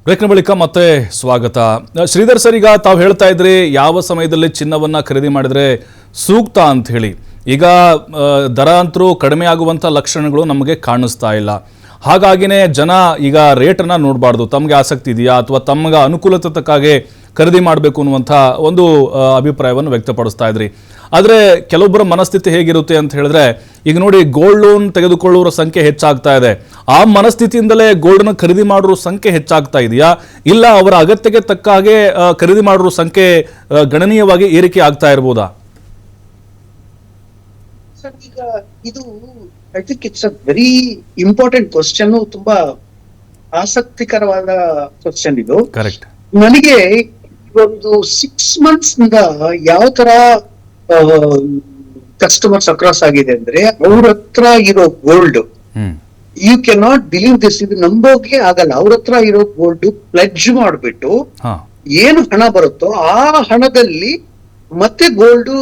ಬ್ರೇಕ್ನ ಬಳಿಕ ಮತ್ತೆ ಸ್ವಾಗತ. ಶ್ರೀಧರ್ ಸರ್, ಈಗ ತಾವು ಹೇಳ್ತಾ ಇದ್ರಿ ಯಾವ ಸಮಯದಲ್ಲಿ ಚಿನ್ನವನ್ನ ಖರೀದಿ ಮಾಡಿದ್ರೆ ಸೂಕ್ತ ಅಂತ ಹೇಳಿ. ಈಗ ದರ ಅಂತರೂ ಕಡಿಮೆ ಆಗುವಂಥ ಲಕ್ಷಣಗಳು ನಮಗೆ ಕಾಣಿಸ್ತಾ ಇಲ್ಲ. ಹಾಗಾಗಿನೇ ಜನ ಈಗ ರೇಟನ್ನು ನೋಡಬಾರ್ದು, ತಮಗೆ ಆಸಕ್ತಿ ಇದೆಯಾ ಅಥವಾ ತಮಗೆ ಅನುಕೂಲತೆ ತಕ್ಕಾಗೆ ಖರೀದಿ ಮಾಡಬೇಕು ಅನ್ನುವಂಥ ಒಂದು ಅಭಿಪ್ರಾಯವನ್ನು ವ್ಯಕ್ತಪಡಿಸ್ತಾ ಇದ್ರಿ. ಆದರೆ ಕೆಲವೊಬ್ಬರ ಮನಸ್ಥಿತಿ ಹೇಗಿರುತ್ತೆ ಅಂತ ಹೇಳಿದ್ರೆ, ಈಗ ನೋಡಿ ಗೋಲ್ಡ್ ಲೋನ್ ತೆಗೆದುಕೊಳ್ಳುವರ ಸಂಖ್ಯೆ ಹೆಚ್ಚಾಗ್ತಾ ಇದೆ. ಆ ಮನಸ್ಥಿತಿಯಿಂದಲೇ ಗೋಲ್ಡ್ನ ಖರೀದಿ ಮಾಡೋರ ಸಂಖ್ಯೆ ಹೆಚ್ಚಾಗ್ತಾ ಇದೆಯಾ, ಇಲ್ಲ ಅವರ ಅಗತ್ಯಕ್ಕೆ ತಕ್ಕ ಹಾಗೆ ಖರೀದಿ ಮಾಡೋರ ಸಂಖ್ಯೆ ಗಣನೀಯವಾಗಿ ಏರಿಕೆ ಆಗ್ತಾ ಇರ್ಬೋದಾ? ಸರ್, ಈಗ ಇದು I think it's a very important question, ತುಂಬಾ ಆಸಕ್ತಿಕರವಾದ ಕ್ವಶನ್ ಇದು. ಕರೆಕ್ಟ್. ನನಗೆ ಒಂದು 6 months ಯಾವ ತರ ಕಸ್ಟಮರ್ಸ್ ಅಕ್ರಾಸ್ ಆಗಿದೆ ಅಂದ್ರೆ, ಅವ್ರ ಹತ್ರ ಇರೋ gold, you can not believe this, ಇದು ನಂಬೋಕೆ ಆಗಲ್ಲ. ಅವ್ರ ಹತ್ರ ಇರೋ ಗೋಲ್ಡ್ ಪ್ಲೆಡ್ಜ್ ಮಾಡ್ಬಿಟ್ಟು ಏನು ಹಣ ಬರುತ್ತೋ ಆ ಹಣದಲ್ಲಿ ಮತ್ತೆ ಗೋಲ್ಡ್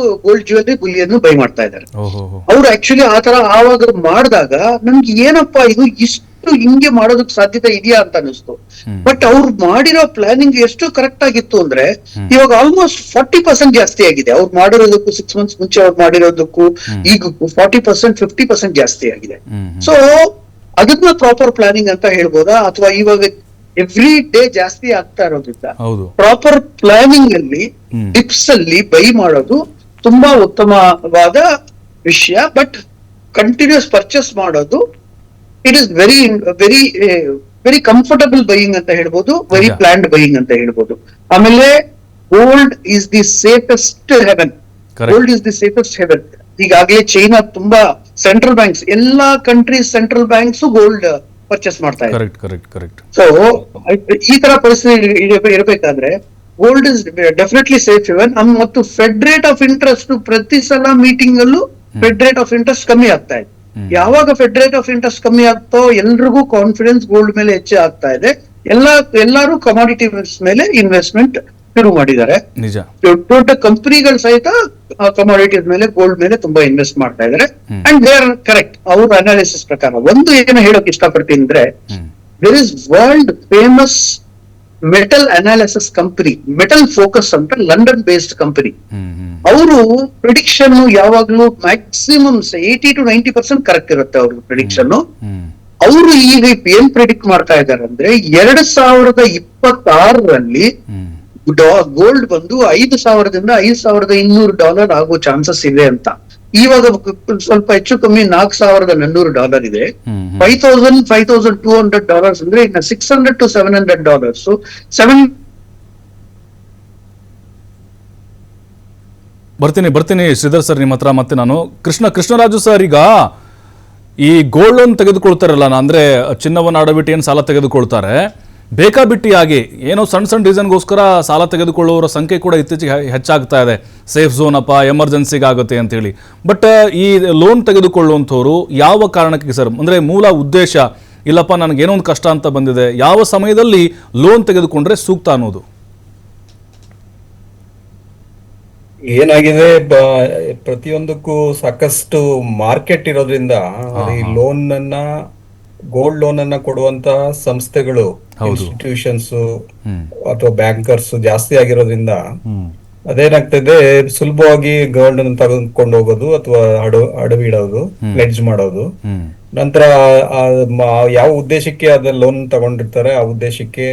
ಜ್ಯುವೆಲ್ಲರಿ ಬುಲಿಯನ್ನು ಬೈ ಮಾಡ್ತಾ ಇದ್ದಾರೆ. ಅವ್ರು ಆಕ್ಚುಲಿ ಆ ತರ ಆವಾಗ ಮಾಡಿದಾಗ ನನ್ಗೆ ಏನಪ್ಪಾ ಇದು ಇಷ್ಟು ಹಿಂಗೆ ಮಾಡೋದಕ್ಕೆ ಸಾಧ್ಯತೆ ಇದೆಯಾ ಅಂತ ಅನಿಸ್ತು. ಬಟ್ ಅವ್ರು ಮಾಡಿರೋ ಪ್ಲಾನಿಂಗ್ ಎಷ್ಟು ಕರೆಕ್ಟ್ ಆಗಿತ್ತು ಅಂದ್ರೆ, ಇವಾಗ ಆಲ್ಮೋಸ್ಟ್ 40% ಜಾಸ್ತಿ ಆಗಿದೆ. ಅವ್ರು ಮಾಡಿರೋದಕ್ಕೂ 6 months ಮುಂಚೆ ಅವ್ರು ಮಾಡಿರೋದಕ್ಕೂ ಈಗ 40% 50% ಜಾಸ್ತಿ ಆಗಿದೆ. ಸೊ ಅದನ್ನ ಪ್ರಾಪರ್ ಪ್ಲಾನಿಂಗ್ ಅಂತ ಹೇಳ್ಬೋದಾ, ಅಥವಾ ಇವಾಗ ಎವ್ರಿ ಡೇ ಜಾಸ್ತಿ ಆಗ್ತಾ ಇರೋದ್ರಿಂದ ಪ್ರಾಪರ್ ಪ್ಲಾನಿಂಗ್ ಅಲ್ಲಿ ಟಿಪ್ಸ್ ಅಲ್ಲಿ ಬೈ ಮಾಡೋದು ತುಂಬಾ ಉತ್ತಮವಾದ ವಿಷಯ. ಬಟ್ ಕಂಟಿನ್ಯೂಸ್ ಪರ್ಚೇಸ್ ಮಾಡೋದು it is very very very comfortable buying ಅಂತ ಹೇಳ್ಬೋದು, ವೆರಿ ಪ್ಲಾನ್ಡ್ ಬೈಯಿಂಗ್ ಅಂತ ಹೇಳ್ಬೋದು. ಆಮೇಲೆ gold is the safest Heaven. Gold is the safest Heaven. ಈಗಾಗಲೇ ಚೈನಾ ತುಂಬಾ ಸೆಂಟ್ರಲ್ ಬ್ಯಾಂಕ್ಸ್, ಎಲ್ಲಾ countries central banks gold purchase ಮಾಡ್ತಾ ಇದ್ದಾರೆ. ಸೊ ಈ ತರ ಪರಿಸ್ಥಿತಿ ಇರಬೇಕಾದ್ರೆ gold is definitely safe Heaven. ಮತ್ತು ಫೆಡ್ ರೇಟ್ ಆಫ್ ಇಂಟ್ರೆಸ್ಟ್ ಪ್ರತಿ ಸಲ ಮೀಟಿಂಗ್ ಅಲ್ಲೂ ಫೆಡ್ ರೇಟ್ ಆಫ್ ಇಂಟ್ರೆಸ್ಟ್ ಕಮ್ಮಿ ಆಗ್ತಾ ಇದೆ. ಯಾವಾಗ ಫೆಡ್ ರೇಟ್ ಆಫ್ ಇಂಟ್ರೆಸ್ಟ್ ಕಮ್ಮಿ ಆಗ್ತೋ ಎಲ್ರಿಗೂ ಕಾನ್ಫಿಡೆನ್ಸ್ ಗೋಲ್ಡ್ ಮೇಲೆ ಹೆಚ್ಚು ಆಗ್ತಾ ಇದೆ. ಎಲ್ಲರೂ ಕಮಾಡಿಟಿ ಮೇಲೆ ಇನ್ವೆಸ್ಟ್ಮೆಂಟ್ ಶುರು ಮಾಡಿದ್ದಾರೆ. ದೊಡ್ಡ ಕಂಪನಿಗಳು ಸಹಿತ ಕಮಾಡಿಟೀಸ್ ಮೇಲೆ, ಗೋಲ್ಡ್ ಮೇಲೆ ತುಂಬಾ ಇನ್ವೆಸ್ಟ್ ಮಾಡ್ತಾ ಇದ್ದಾರೆ. And they are correct. ಅವ್ರ ಅನಾಲಿಸಿಸ್ ಪ್ರಕಾರ ಒಂದು ಏನು ಹೇಳಕ್ ಇಷ್ಟಪಡ್ತೀನಿ ಅಂದ್ರೆ, there is world famous metal analysis company, Metal Focus ಅಂತ, ಲಂಡನ್ ಬೇಸ್ಡ್ ಕಂಪನಿ. ಅವರು ಪ್ರಿಡಿಕ್ಷನ್ ಯಾವಾಗ್ಲೂ ಮ್ಯಾಕ್ಸಿಮಮ್ 80 to 90% ಕರೆಕ್ಟ್ ಇರುತ್ತೆ ಅವ್ರ ಪ್ರಿಡಿಕ್ಷನ್. ಅವರು ಈಗ ಏನ್ ಪ್ರಿಡಿಕ್ಟ್ ಮಾಡ್ತಾ ಇದ್ದಾರೆ ಅಂದ್ರೆ, 2026ರಲ್ಲಿ ಗೋಲ್ಡ್ ಬಂದು $5,000 to $5,200 ಆಗೋ ಚಾನ್ಸಸ್ ಇದೆ ಅಂತ. ಇವಾಗ ಸ್ವಲ್ಪ ಹೆಚ್ಚು ಕಮ್ಮಿ $4,400 ಇದೆ. $5,200 ಅಂದ್ರೆ ಇನ್ನ $600 to $700. ಬರ್ತೀನಿ ಶ್ರೀಧರ್ ಸರ್ ನಿಮ್ಮ ಹತ್ರ. ಮತ್ತೆ ನಾನು ಕೃಷ್ಣರಾಜು ಸರ್, ಈಗ ಈ ಗೋಲ್ಡ್ ಲೋನ್ ತೆಗೆದುಕೊಳ್ತಾರಲ್ಲ, ಅಂದ್ರೆ ಚಿನ್ನವನ್ನು ಅಡವಿಟ್ಟು ಏನು ಸಾಲ ತೆಗೆದುಕೊಳ್ತಾರೆ, ಬೇಕಾಬಿಟ್ಟಿಯಾಗಿ ಏನೋ ಸಣ್ಣ ರೀಸನ್ಗೋಸ್ಕರ ಸಾಲ ತೆಗೆದುಕೊಳ್ಳುವವರ ಸಂಖ್ಯೆ ಕೂಡ ಇತ್ತೀಚೆಗೆ ಹೆಚ್ಚಾಗ್ತಾ ಇದೆ. ಸೇಫ್ ಝೋನ್ ಅಪ್ಪ, ಎಮರ್ಜೆನ್ಸಿಗೆ ಆಗುತ್ತೆ ಅಂತೇಳಿ. ಬಟ್ ಈ ಲೋನ್ ತೆಗೆದುಕೊಳ್ಳುವಂಥವ್ರು ಯಾವ ಕಾರಣಕ್ಕೆ ಸರ್, ಅಂದರೆ ಮೂಲ ಉದ್ದೇಶ ಇಲ್ಲಪ್ಪ ನನಗೇನೋ ಒಂದು ಕಷ್ಟ ಅಂತ ಬಂದಿದೆ, ಯಾವ ಸಮಯದಲ್ಲಿ ಲೋನ್ ತೆಗೆದುಕೊಂಡ್ರೆ ಸೂಕ್ತ ಅನ್ನೋದು? ಏನಾಗಿದೆ, ಪ್ರತಿಯೊಂದಕ್ಕೂ ಸಾಕಷ್ಟು ಮಾರ್ಕೆಟ್ ಇರೋದ್ರಿಂದ ಈ ಲೋನ್ ಅನ್ನ, ಗೋಲ್ಡ್ ಲೋನ್ ಅನ್ನ ಕೊಡುವಂತ ಸಂಸ್ಥೆಗಳು, ಇನ್ಸ್ಟಿಟ್ಯೂಷನ್ಸ್ ಅಥವಾ ಬ್ಯಾಂಕರ್ಸ್ ಜಾಸ್ತಿ ಆಗಿರೋದ್ರಿಂದ ಅದೇನಾಗ್ತದೆ, ಸುಲಭವಾಗಿ ಗೋಲ್ಡ್ ಅನ್ನು ತೆಗೆದುಕೊಂಡು ಹೋಗೋದು ಅಥವಾ ಅಡವಿ ಇಡೋದು, ಪ್ಲೆಡ್ಜ್ ಮಾಡೋದು. ನಂತರ ಯಾವ ಉದ್ದೇಶಕ್ಕೆ ಅದ ಲೋನ್ ತಗೊಂಡಿರ್ತಾರೆ ಆ ಉದ್ದೇಶಕ್ಕೆ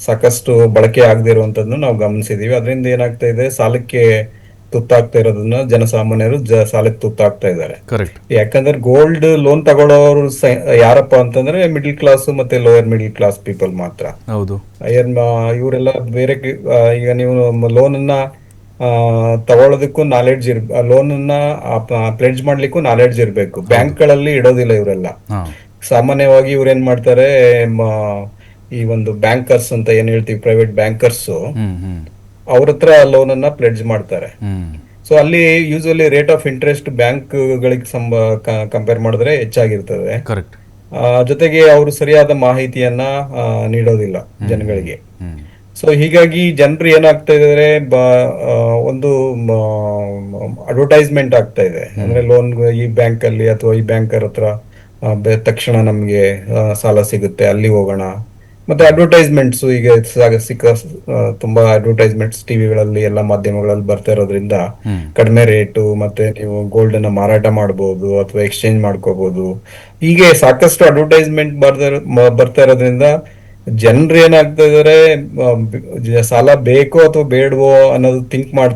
ಸಾಕಷ್ಟು ಬಳಕೆ ಆಗದೆ ಇರುವಂತದನ್ನು ನಾವು ಗಮನಿಸಿದೀವಿ. ಅದರಿಂದ ಏನಾಗ್ತಾ ಇದೆ, ಸಾಲಕ್ಕೆ ತುತ್ತಾಗ್ತಾ ಇರೋದನ್ನ ಜನಸಾಮಾನ್ಯರು ಸಾಲಕ್ಕೆ ತುತ್ತಾಗ್ತಾ ಇದ್ದಾರೆ. ಯಾಕಂದ್ರೆ ಗೋಲ್ಡ್ ಲೋನ್ ತಗೊಳ್ಳೋರು ಯಾರಪ್ಪ ಅಂತಂದ್ರೆ ಮಿಡಿಲ್ ಕ್ಲಾಸ್ ಮತ್ತೆ ಲೋಯರ್ ಮಿಡಿಲ್ ಕ್ಲಾಸ್ ಪೀಪಲ್ ಮಾತ್ರ. ಇವರೆಲ್ಲ ಬೇರೆ, ಈಗ ನೀವು ಲೋನ್ ಅನ್ನ ತಗೊಳ್ಳೋದಕ್ಕೂ ನಾಲೆಡ್ಜ್ ಲೋನ್ ಅನ್ನ ಪ್ಲೆಡ್ಜ್ ಮಾಡ್ಲಿಕ್ಕೂ ನಾಲೆಡ್ಜ್ ಇರ್ಬೇಕು. ಬ್ಯಾಂಕ್ ಗಳಲ್ಲಿ ಇಡೋದಿಲ್ಲ ಇವರೆಲ್ಲ. ಸಾಮಾನ್ಯವಾಗಿ ಇವ್ರೇನ್ ಮಾಡ್ತಾರೆ, ಈ ಒಂದು ಬ್ಯಾಂಕರ್ಸ್ ಅಂತ ಏನ್ ಹೇಳ್ತೀವಿ, ಪ್ರೈವೇಟ್ ಬ್ಯಾಂಕರ್ಸ್, ಅವ್ರ ಹತ್ರ ಲೋನ್ ಅನ್ನ ಪ್ಲೆಡ್ಜ್ ಮಾಡ್ತಾರೆ. ಸೊ ಅಲ್ಲಿ usually rate of interest bank ಗಳಿಗೆ ಕಂಪೇರ್ ಮಾಡಿದ್ರೆ ಹೆಚ್ಚಾಗಿರ್ತದೆ. ಜೊತೆಗೆ ಅವರು ಸರಿಯಾದ ಮಾಹಿತಿಯನ್ನ ನೀಡೋದಿಲ್ಲ ಜನಗಳಿಗೆ. ಸೊ ಹೀಗಾಗಿ ಜನರು ಏನಾಗ್ತಾ ಇದಾರೆ, ಒಂದು ಅಡ್ವರ್ಟೈಸ್ಮೆಂಟ್ ಆಗ್ತಾ ಇದೆ. ಅಂದ್ರೆ ಲೋನ್ ಈ ಬ್ಯಾಂಕ್ ಅಲ್ಲಿ ಅಥವಾ ಈ ಬ್ಯಾಂಕರ್ ಹತ್ರ ತಕ್ಷಣ ನಮ್ಗೆ ಸಾಲ ಸಿಗುತ್ತೆ, ಅಲ್ಲಿ ಹೋಗೋಣ, ಮತ್ತೆ ಅಡ್ವರ್ಟೈಸ್ಮೆಂಟ್ಸ್ ಈಗ ತುಂಬಾ ಅಡ್ವರ್ಟೈಸ್ಮೆಂಟ್ಸ್ ಟಿವಿಗಳಲ್ಲಿ ಎಲ್ಲ ಮಾಧ್ಯಮಗಳಲ್ಲಿ ಬರ್ತಾ ಇರೋದ್ರಿಂದ ಕಡಿಮೆ ರೇಟು, ಮತ್ತೆ ನೀವು ಗೋಲ್ಡ್ ಅನ್ನ ಮಾರಾಟ ಮಾಡಬಹುದು ಅಥವಾ ಎಕ್ಸ್ಚೇಂಜ್ ಮಾಡ್ಕೋಬಹುದು, ಹೀಗೆ ಸಾಕಷ್ಟು ಅಡ್ವರ್ಟೈಸ್ಮೆಂಟ್ ಬರ್ತಾ ಇರೋದ್ರಿಂದ ಜನರು ಏನಾಗ್ತಾ ಇದಾರೆ, ಸಾಲ ಬೇಕೋ ಅಥವಾ ಬೇಡವೋ ಅನ್ನೋದು ಥಿಂಕ್ ಮಾಡ್ತಾ